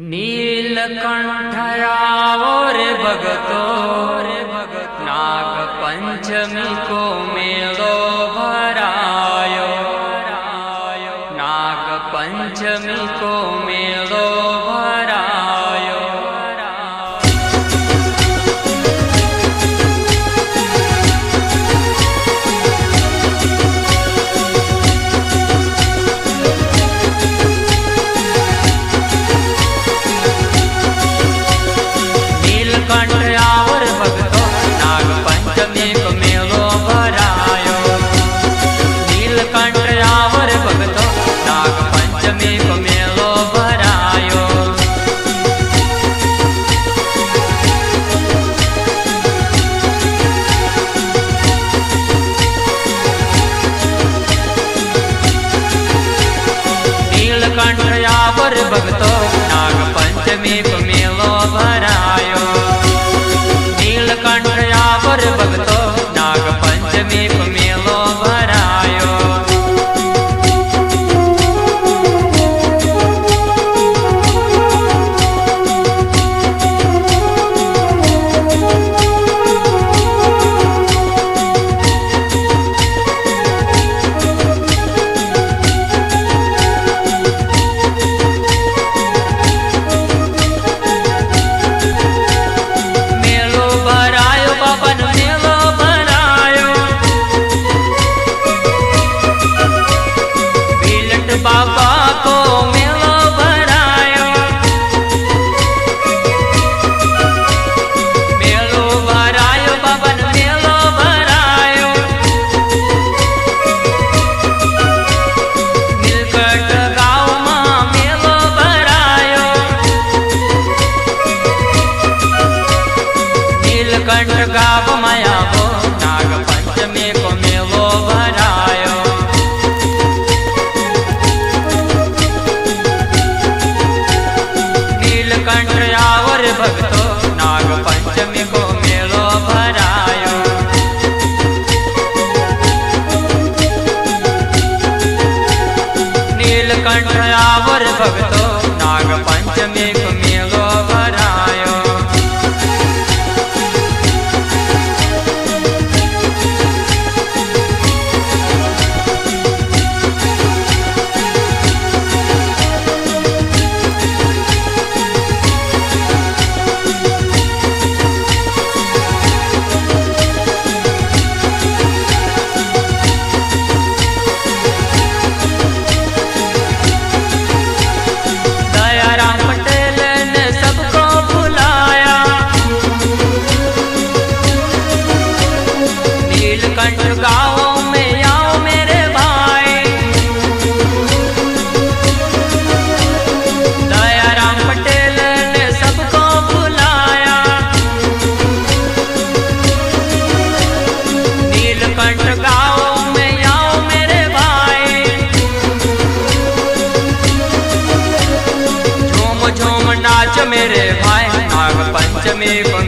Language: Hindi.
नीलकंठयाओ रे भगतो नाग पंचमी को मेलो भरायो, नाग पंचमी को मेलो भरायो। नीलकंठयावर भगतो नाग पंचमी को मेलो भरायो, नीलकंठयावर भगतो नाग पंचमी को मेलो भरायो। नीलकंठयावर भगतो नाग पंचमी को मेलो भरायो, नीलकंठयावर भगतो नाग पंचमी को मेलो भरायो। बाबा को मेलो भरायो, मेलो भरायो बाबा ने मेलो भरायो। नीलकंठ गाँव में मेलो भरायो, नीलकंठ गाँव में आवो नाग पंचमी को मेलो भरायो। नीलकंठयावर भगतो नाग पंचमी को मेलो भरायो। नीलकंठयावर भगतो नाग पंचमी को मेलो भरायो। नीलकंठ गाँव में आओ मेरे भाई, दयाराम पटेल ने सबको बुलाया। नीलकंठ गाँव में आओ मेरे भाई, झूम झूम नाच मेरे भाई नाग पंचमी को